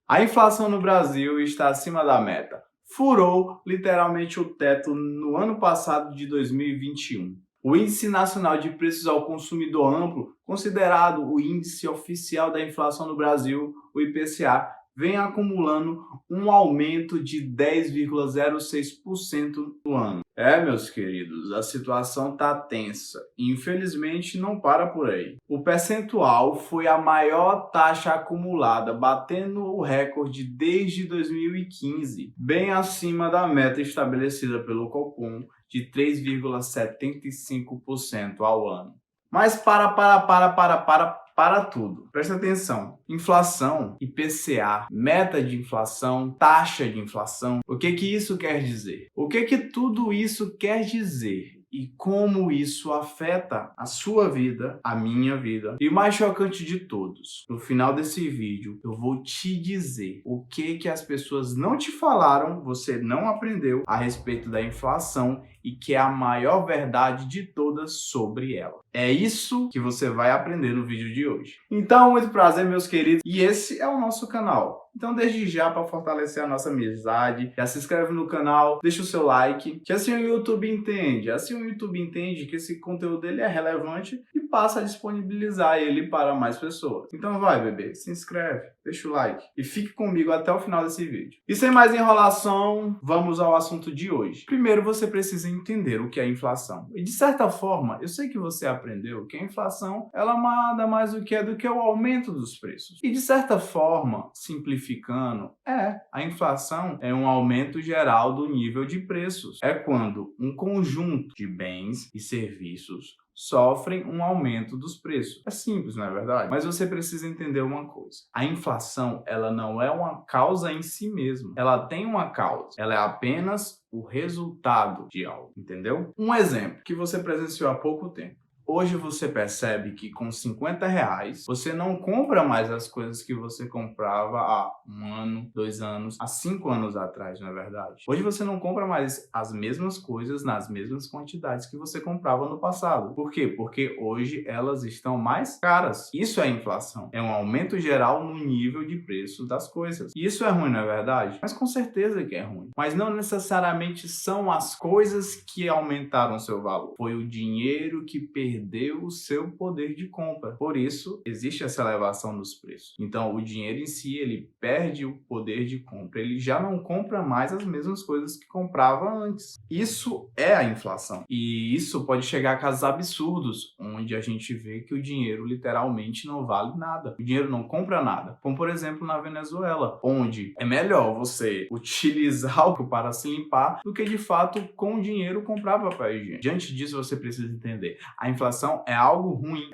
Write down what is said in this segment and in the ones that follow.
A inflação no Brasil está acima da meta. Furou literalmente o teto no ano passado de 2021. O Índice Nacional de Preços ao Consumidor Amplo, considerado o índice oficial da inflação no Brasil, o IPCA, vem acumulando um aumento de 10,06% no ano. Meus queridos, a situação tá tensa e infelizmente não para por aí. O percentual foi a maior taxa acumulada, batendo o recorde desde 2015, bem acima da meta estabelecida pelo Copom de 3,75% ao ano. Mas para tudo. Presta atenção. Inflação, IPCA, meta de inflação, taxa de inflação. O que isso quer dizer? O que tudo isso quer dizer? E como isso afeta a sua vida, a minha vida. E o mais chocante de todos, no final desse vídeo, eu vou te dizer o que as pessoas não te falaram, você não aprendeu a respeito da inflação e que é a maior verdade de todas sobre ela. É isso que você vai aprender no vídeo de hoje. Então, muito prazer, meus queridos, e esse é o nosso canal. Então, desde já, para fortalecer a nossa amizade, já se inscreve no canal, deixa o seu like, que assim o YouTube entende. Assim o YouTube entende que esse conteúdo dele é relevante e passa a disponibilizar ele para mais pessoas. Então vai, bebê, se inscreve, deixa o like e fique comigo até o final desse vídeo. E sem mais enrolação, vamos ao assunto de hoje. Primeiro, você precisa entender o que é inflação. E de certa forma, eu sei que você aprendeu que a inflação, ela nada mais do que o aumento dos preços. E de certa forma, simplificando, a inflação é um aumento geral do nível de preços. É quando um conjunto de bens e serviços sofrem um aumento dos preços. É simples, não é verdade? Mas você precisa entender uma coisa. A inflação, ela não é uma causa em si mesma. Ela tem uma causa. Ela é apenas o resultado de algo, entendeu? Um exemplo que você presenciou há pouco tempo. Hoje você percebe que com R$ 50 você não compra mais as coisas que você comprava há 1 ano, 2 anos, há 5 anos atrás, não é verdade? Hoje você não compra mais as mesmas coisas nas mesmas quantidades que você comprava no passado. Por quê? Porque hoje elas estão mais caras. Isso é inflação. É um aumento geral no nível de preço das coisas. E isso é ruim, não é verdade? Mas com certeza que é ruim. Mas não necessariamente são as coisas que aumentaram seu valor. Foi o dinheiro que perdeu o seu poder de compra. Por isso, existe essa elevação nos preços. Então, o dinheiro em si, ele perde o poder de compra. Ele já não compra mais as mesmas coisas que comprava antes. Isso é a inflação. E isso pode chegar a casos absurdos, onde a gente vê que o dinheiro literalmente não vale nada. O dinheiro não compra nada. Como, por exemplo, na Venezuela, onde é melhor você utilizar algo para se limpar do que, de fato, com o dinheiro comprar papel higiênico. Diante disso, você precisa entender. A inflação é algo ruim,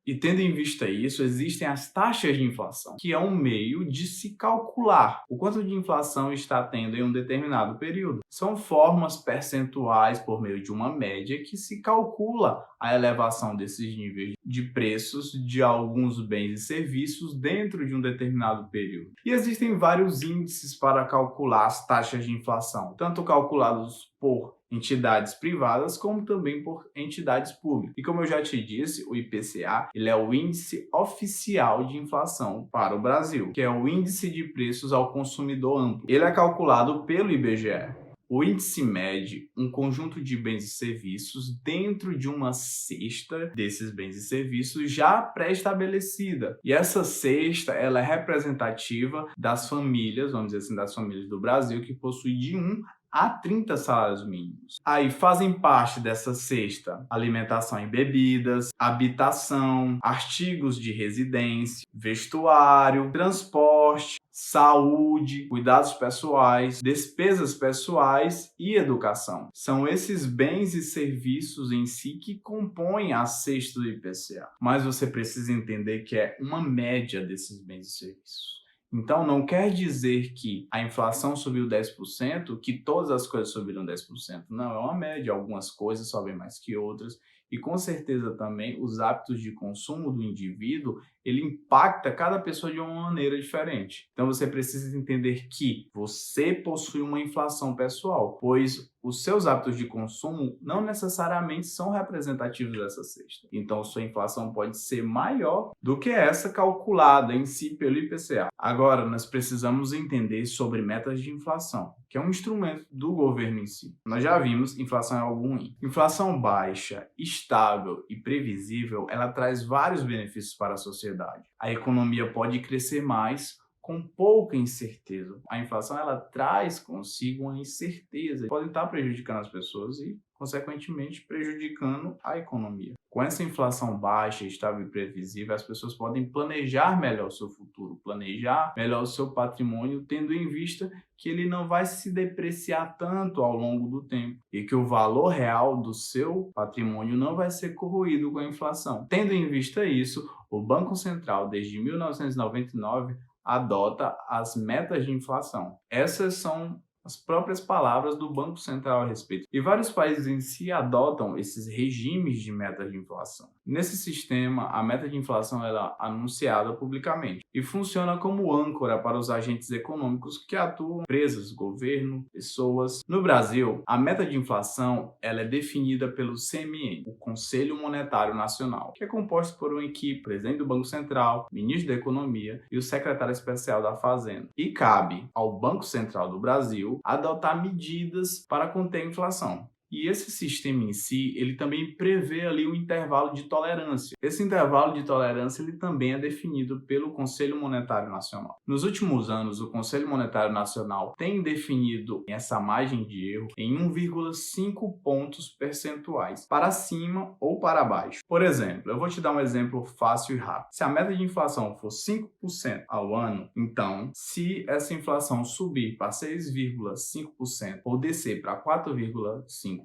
E tendo em vista isso, existem as taxas de inflação, que é um meio de se calcular o quanto de inflação está tendo em um determinado período. São formas percentuais por meio de uma média que se calcula a elevação desses níveis de preços de alguns bens e serviços dentro de um determinado período. E existem vários índices para calcular as taxas de inflação, tanto calculados por entidades privadas, como também por entidades públicas. E como eu já te disse, o IPCA, ele é o índice oficial de inflação para o Brasil, que é o índice de preços ao consumidor amplo. Ele é calculado pelo IBGE. O índice mede um conjunto de bens e serviços dentro de uma cesta desses bens e serviços já pré-estabelecida. E essa cesta, ela é representativa das famílias, vamos dizer assim, das famílias do Brasil, que possuem de 1 a 30 salários mínimos. Aí fazem parte dessa cesta alimentação e bebidas, habitação, artigos de residência, vestuário, transporte, saúde, cuidados pessoais, despesas pessoais e educação. São esses bens e serviços em si que compõem a cesta do IPCA. Mas você precisa entender que é uma média desses bens e serviços. Então, não quer dizer que a inflação subiu 10%, que todas as coisas subiram 10%. Não, é uma média. Algumas coisas sobem mais que outras. E, com certeza, também, os hábitos de consumo do indivíduo, ele impacta cada pessoa de uma maneira diferente. Então você precisa entender que você possui uma inflação pessoal, pois os seus hábitos de consumo não necessariamente são representativos dessa cesta. Então sua inflação pode ser maior do que essa calculada em si pelo IPCA. Agora nós precisamos entender sobre metas de inflação, que é um instrumento do governo em si. Nós já vimos, inflação é algo ruim. Inflação baixa, estável e previsível, ela traz vários benefícios para a sociedade. A economia pode crescer mais com pouca incerteza. A inflação ela traz consigo uma incerteza, pode estar prejudicando as pessoas e, consequentemente, prejudicando a economia. Com essa inflação baixa, estável e previsível, as pessoas podem planejar melhor o seu futuro, planejar melhor o seu patrimônio, tendo em vista que ele não vai se depreciar tanto ao longo do tempo e que o valor real do seu patrimônio não vai ser corroído com a inflação. Tendo em vista isso, o Banco Central, desde 1999, adota as metas de inflação. Essas são as próprias palavras do Banco Central a respeito. E vários países em si adotam esses regimes de metas de inflação. Nesse sistema, a meta de inflação é anunciada publicamente e funciona como âncora para os agentes econômicos que atuam, empresas, governo, pessoas. No Brasil, a meta de inflação ela é definida pelo CMN, o Conselho Monetário Nacional, que é composto por uma equipe, presidente do Banco Central, ministro da Economia e o secretário especial da Fazenda. E cabe ao Banco Central do Brasil adotar medidas para conter a inflação. E esse sistema em si, ele também prevê ali um intervalo de tolerância. Esse intervalo de tolerância ele também é definido pelo Conselho Monetário Nacional. Nos últimos anos, o Conselho Monetário Nacional tem definido essa margem de erro em 1,5 pontos percentuais, para cima ou para baixo. Por exemplo, eu vou te dar um exemplo fácil e rápido. Se a meta de inflação for 5% ao ano, então, se essa inflação subir para 6,5% ou descer para 4,5%,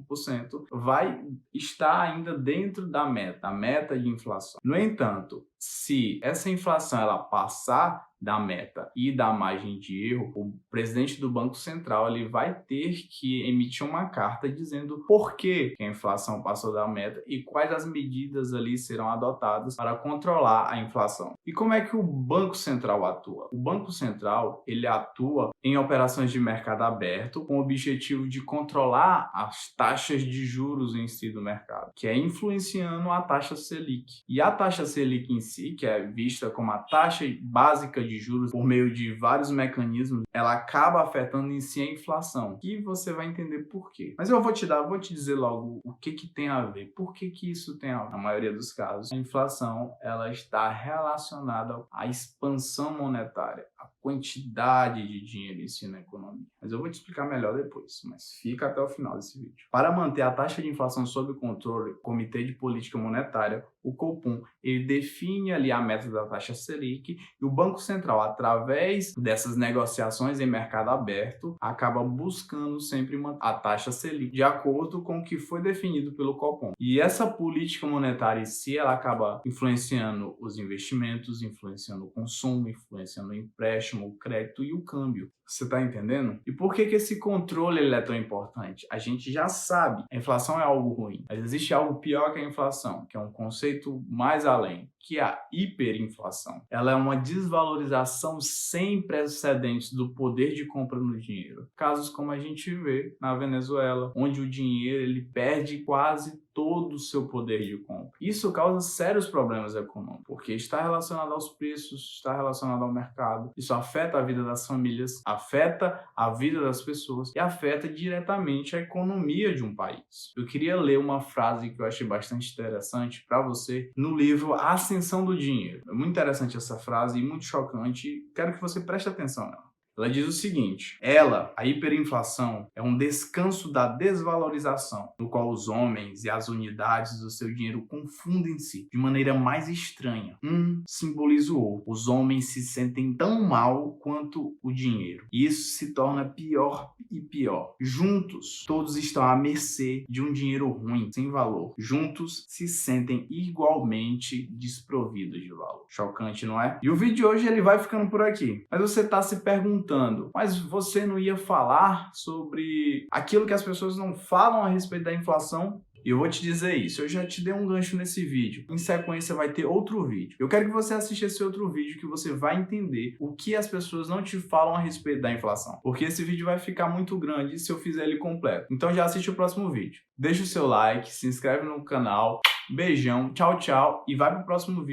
vai estar ainda dentro da meta, a meta de inflação. No entanto, se essa inflação ela passar da meta e da margem de erro, o presidente do Banco Central ele vai ter que emitir uma carta dizendo por que a inflação passou da meta e quais as medidas ali serão adotadas para controlar a inflação. E como é que o Banco Central atua? O Banco Central ele atua em operações de mercado aberto com o objetivo de controlar as taxas de juros em si do mercado, que é influenciando a taxa Selic. E a taxa Selic em si, que é vista como a taxa básica de juros por meio de vários mecanismos, ela acaba afetando em si a inflação. E você vai entender por quê. Mas eu vou te dizer logo o que tem a ver. Por que isso tem a ver? Na maioria dos casos, a inflação ela está relacionada à expansão monetária, à quantidade de dinheiro em si na economia. Mas eu vou te explicar melhor depois, mas fica até o final desse vídeo. Para manter a taxa de inflação sob controle, o Comitê de Política Monetária, o Copom, ele define ali a meta da taxa Selic e o Banco Central, através dessas negociações em mercado aberto, acaba buscando sempre a taxa Selic de acordo com o que foi definido pelo Copom. E essa política monetária em si, ela acaba influenciando os investimentos, influenciando o consumo, influenciando o empréstimo, o crédito e o câmbio. Você está entendendo? E por que esse controle ele é tão importante? A gente já sabe, a inflação é algo ruim, mas existe algo pior que a inflação, que é um conceito mais além, que é a hiperinflação. Ela é uma desvalorização sem precedentes do poder de compra no dinheiro. Casos como a gente vê na Venezuela, onde o dinheiro ele perde quase todo o seu poder de compra. Isso causa sérios problemas econômicos, porque está relacionado aos preços, está relacionado ao mercado. Isso afeta a vida das famílias, afeta a vida das pessoas e afeta diretamente a economia de um país. Eu queria ler uma frase que eu achei bastante interessante para você no livro A Ascensão do Dinheiro. É muito interessante essa frase e muito chocante. Quero que você preste atenção nela. Ela diz o seguinte: a hiperinflação, é um descanso da desvalorização, no qual os homens e as unidades do seu dinheiro confundem-se de maneira mais estranha. Um simboliza o outro. Os homens se sentem tão mal quanto o dinheiro. E isso se torna pior e pior. Juntos, todos estão à mercê de um dinheiro ruim, sem valor. Juntos, se sentem igualmente desprovidos de valor. Chocante, não é? E o vídeo de hoje ele vai ficando por aqui. Mas você está se perguntando, mas você não ia falar sobre aquilo que as pessoas não falam a respeito da inflação? E eu vou te dizer isso, eu já te dei um gancho nesse vídeo. Em sequência vai ter outro vídeo. Eu quero que você assista esse outro vídeo que você vai entender o que as pessoas não te falam a respeito da inflação. Porque esse vídeo vai ficar muito grande se eu fizer ele completo. Então já assiste o próximo vídeo. Deixa o seu like, se inscreve no canal. Beijão, tchau, tchau e vai pro próximo vídeo.